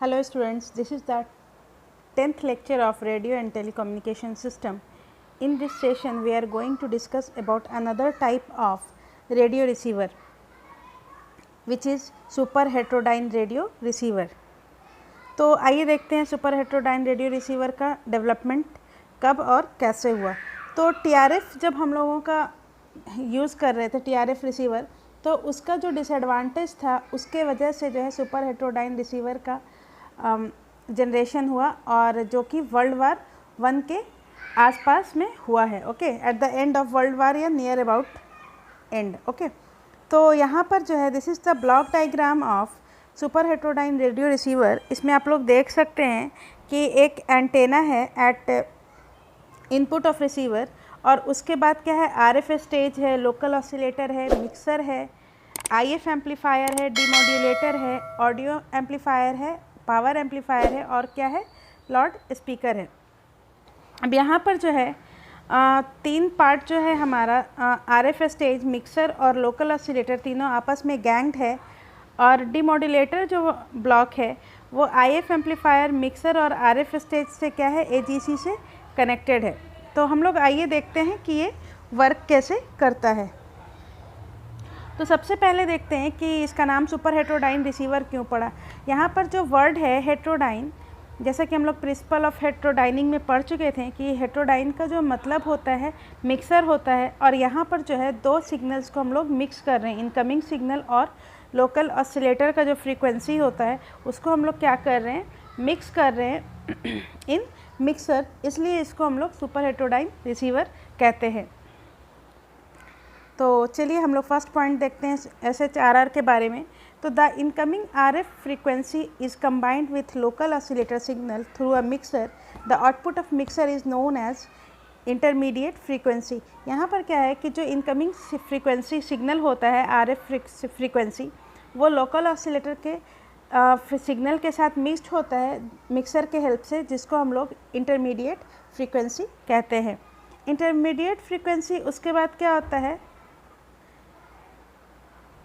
Hello students, this is the 10th lecture of radio and telecommunication system. In this session we are going to discuss about another type of radio receiver which is super heterodyne radio receiver. तो आइए देखते हैं super heterodyne radio receiver का development कब और कैसे हुआ। तो टीआरएफ जब हम लोगों का यूज़ कर रहे थे टीआरएफ रिसीवर, तो उसका जो डिसएडवांटेज था उसके वजह से जो है सुपर हेटेरोडाइन रिसीवर का जनरेशन हुआ और जो कि वर्ल्ड वार 1 के आसपास में हुआ है। Okay, at the end of world war या नियर अबाउट एंड। ओके, तो यहाँ पर जो है this is the block diagram of super heterodyne radio receiver. इसमें आप लोग देख सकते हैं कि एक एंटेना है एट इनपुट ऑफ रिसीवर और उसके बाद क्या है, आरएफ स्टेज है, लोकल ऑसिलेटर है, मिक्सर है, आईएफ एम्पलीफायर है, डीमोड्यूलेटर है, ऑडियो एम्पलीफायर है, पावर एम्पलीफायर है और क्या है, लाउड स्पीकर है। अब यहाँ पर जो है 3 पार्ट जो है हमारा आरएफ स्टेज, मिक्सर और लोकल ऑसिलेटर तीनों आपस में गैंग्ड है और डीमोड्यूलेटर जो ब्लॉक है वो आईएफ एम्पलीफायर, मिक्सर और आरएफ स्टेज से क्या है, एजीसी से कनेक्टेड है। तो हम लोग आइए देखते हैं कि ये वर्क कैसे करता है। तो सबसे पहले देखते हैं कि इसका नाम सुपर हेटेरोडाइन रिसीवर क्यों पड़ा। यहाँ पर जो वर्ड है हेटेरोडाइन, जैसा कि हम लोग प्रिंसिपल ऑफ हेटेरोडाइनिंग में पढ़ चुके थे कि हेटेरोडाइन का जो मतलब होता है मिक्सर होता है और यहाँ पर जो है 2 सिग्नल्स को हम लोग मिक्स कर रहे हैं, इनकमिंग सिग्नल और लोकल ऑसिलेटर का जो फ्रीक्वेंसी होता है उसको हम लोग क्या कर रहे हैं, मिक्स कर रहे हैं इन मिक्सर, इसलिए इसको हम लोग सुपर हेटेरोडाइन रिसीवर कहते हैं। तो चलिए हम लोग फर्स्ट पॉइंट देखते हैं SHRR के बारे में। तो the incoming RF frequency is combined with local oscillator signal through a mixer. The output of mixer is known as intermediate frequency. यहाँ पर क्या है कि जो इनकमिंग फ्रीक्वेंसी सिग्नल होता है RF फ्रीक्वेंसी, वो लोकल ऑसिलेटर के सिग्नल के साथ मिक्स्ड होता है मिक्सर के हेल्प से, जिसको हम लोग इंटरमीडिएट फ्रीक्वेंसी कहते हैं। इंटरमीडिएट फ्रीक्वेंसी उसके बाद क्या होता है,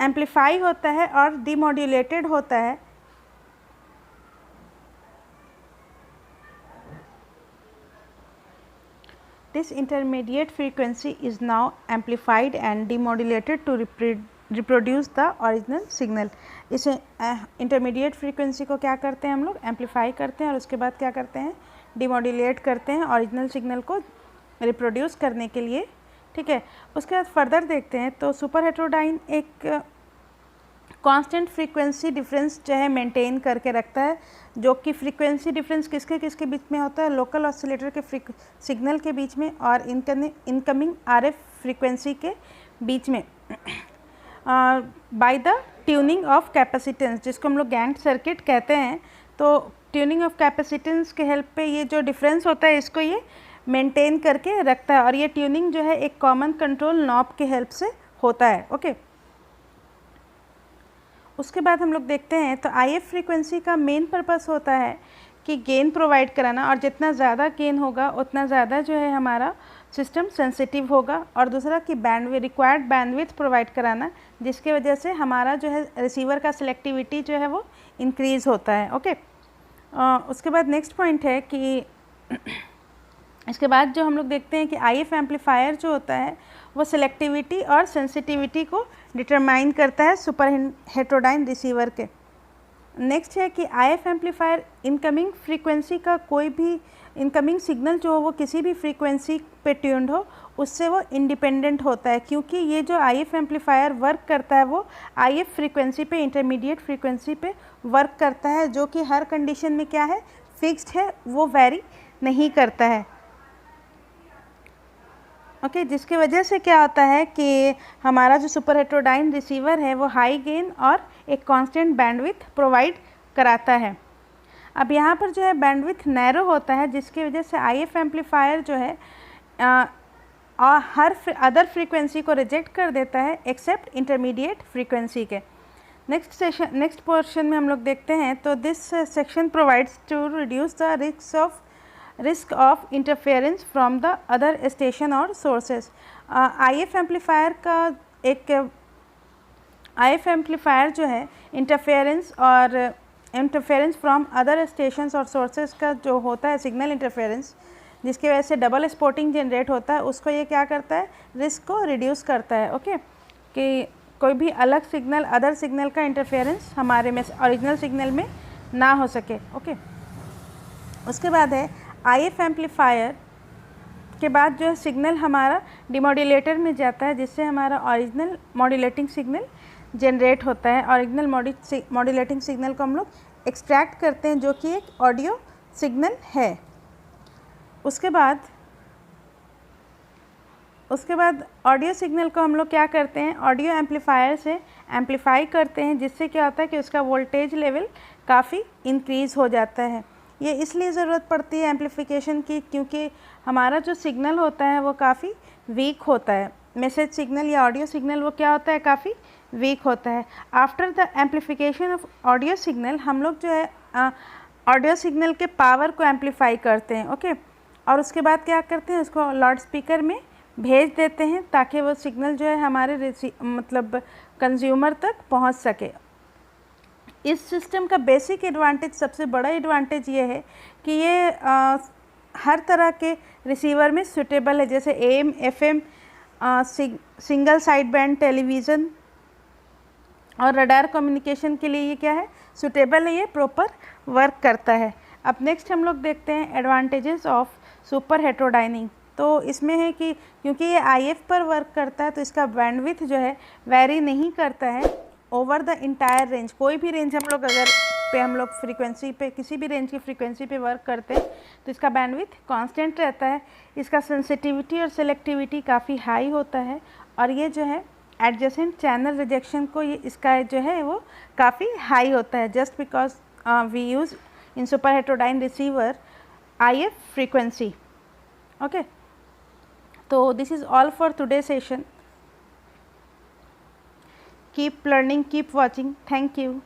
एम्पलीफाई होता है और डीमोड्यूलेटेड होता है। This intermediate frequency is now amplified and demodulated to reproduce the original signal. इस intermediate frequency को क्या करते हैं हम लोग, एम्पलीफाई करते हैं और उसके बाद क्या करते हैं, डिमोड्यूलेट करते हैं ओरिजिनल सिग्नल को रिप्रोड्यूस करने के लिए। ठीक है, उसके बाद फर्दर देखते हैं। तो सुपर हेटेरोडाइन एक कांस्टेंट फ्रीक्वेंसी डिफरेंस जो है मेंटेन करके रखता है, जो कि फ्रीक्वेंसी डिफरेंस किसके किसके बीच में होता है, लोकल ऑसिलेटर के सिग्नल के बीच में और इनकमिंग आरएफ फ्रीक्वेंसी के बीच में by the tuning of capacitance, जिसको हम लोग गैंट सर्किट कहते हैं। तो ट्यूनिंग ऑफ कैपेसिटेंस के हेल्प पे ये जो डिफरेंस होता है इसको ये मेंटेन करके रखता है और ये ट्यूनिंग जो है एक कॉमन कंट्रोल नॉब के हेल्प से होता है। ओके, उसके बाद हम लोग देखते हैं तो आईएफ फ्रीक्वेंसी का मेन पर्पस होता है कि गेन प्रोवाइड कराना, और जितना ज़्यादा गेन होगा उतना ज़्यादा जो है हमारा सिस्टम सेंसिटिव होगा, और दूसरा कि रिक्वायर्ड बैंडविड्थ प्रोवाइड कराना, जिसके वजह से हमारा जो है रिसीवर का सिलेक्टिविटी जो है वो इंक्रीज़ होता है। ओके, उसके बाद नेक्स्ट पॉइंट है कि इसके बाद जो हम लोग देखते हैं कि आईएफ एम्पलीफायर जो होता है वो सिलेक्टिविटी और सेंसिटिविटी को डिटरमाइन करता है सुपर हेटेरोडाइन रिसीवर के। नेक्स्ट है कि आईएफ एम्पलीफायर इनकमिंग फ्रीक्वेंसी का कोई भी इनकमिंग सिग्नल जो हो वो किसी भी फ्रीक्वेंसी पे ट्यून्ड हो उससे वो इंडिपेंडेंट होता है, क्योंकि ये जो आईएफ एम्पलीफायर वर्क करता है वो आईएफ फ्रीक्वेंसी पे, इंटरमीडिएट फ्रीक्वेंसी पे वर्क करता है, जो कि हर कंडीशन में क्या है, फिक्स्ड है, वो वेरी नहीं करता है। ओके, जिसकी वजह से क्या होता है कि हमारा जो सुपर हेटेरोडाइन रिसीवर है वो हाई गेन और एक कांस्टेंट बैंडविड्थ प्रोवाइड कराता है। अब यहाँ पर जो है बैंडविड्थ नैरो होता है, जिसकी वजह से आईएफ एम्पलीफायर जो है हर अदर फ्रीक्वेंसी को रिजेक्ट कर देता है एक्सेप्ट इंटरमीडिएट फ्रीक्वेंसी के। नेक्स्ट पोर्शन में हम लोग देखते हैं। तो this section provides to reduce the risk of interference from the other station और sources। IF एम्पलीफायर का एक IF एम्पलीफायर जो है इंटरफेरेंस और इंटरफेरेंस फ्रॉम अदर स्टेशंस और सोर्सेज का जो होता है सिग्नल इंटरफेरेंस, जिसकी वजह से डबल स्पॉटिंग जनरेट होता है, उसको ये क्या करता है, रिस्क को रिड्यूस करता है। ओके, कि कोई भी अलग सिग्नल अदर सिग्नल का इंटरफेरेंस हमारे में ओरिजिनल सिग्नल में ना हो सके। ओके, उसके बाद है IF एम्पलीफायर के बाद जो है सिग्नल हमारा डिमोड्यूलेटर में जाता है, जिससे हमारा ओरिजिनल मॉड्यूलेटिंग सिग्नल जनरेट होता है। ओरिजिनल मॉड्यूलेटिंग सिग्नल को हम लोग एक्सट्रैक्ट करते हैं, जो कि एक ऑडियो सिग्नल है। उसके बाद ऑडियो सिग्नल को हम लोग क्या करते हैं, ऑडियो एम्पलीफायर से एम्पलीफाई करते हैं, जिससे क्या होता है कि उसका वोल्टेज लेवल काफ़ी इंक्रीज़ हो जाता है। ये इसलिए ज़रूरत पड़ती है एम्पलीफिकेशन की, क्योंकि हमारा जो सिग्नल होता है वो काफ़ी वीक होता है। मैसेज सिग्नल या ऑडियो सिग्नल वो क्या होता है, काफ़ी वीक होता है। After the amplification of audio signal हम लोग जो है ऑडियो सिग्नल के पावर को एम्पलीफाई करते हैं। ओके, और उसके बाद क्या करते हैं, उसको लाउड स्पीकर में भेज देते हैं, ताकि वो सिग्नल जो है हमारे मतलब कंज्यूमर तक पहुंच सके। इस सिस्टम का बेसिक एडवांटेज, सबसे बड़ा एडवांटेज ये है कि ये हर तरह के रिसीवर में सूटेबल है, जैसे AM FM, single side band television और रडार कम्युनिकेशन के लिए ये क्या है, सूटेबल है, ये प्रॉपर वर्क करता है। अब नेक्स्ट हम लोग देखते हैं एडवांटेजेस ऑफ सुपर हेटेरोडाइनिंग। तो इसमें है कि क्योंकि ये IF पर वर्क करता है, तो इसका बैंडविड्थ जो है वेरी नहीं करता है ओवर द इंटायर रेंज। कोई भी रेंज हम लोग अगर हम लोग फ्रीक्वेंसी पे, किसी भी रेंज की फ्रीक्वेंसी पे वर्क करते हैं, तो इसका बैंडविड्थ कांस्टेंट रहता है। इसका सेंसिटिविटी और सेलेक्टिविटी काफ़ी हाई होता है, और ये जो है एडजेसेंट चैनल रिजेक्शन को ये इसका जो है वो काफ़ी हाई होता है, just because we use in super heterodyne receiver IF frequency. Okay, so this is all for today's session. Keep learning, keep watching. Thank you.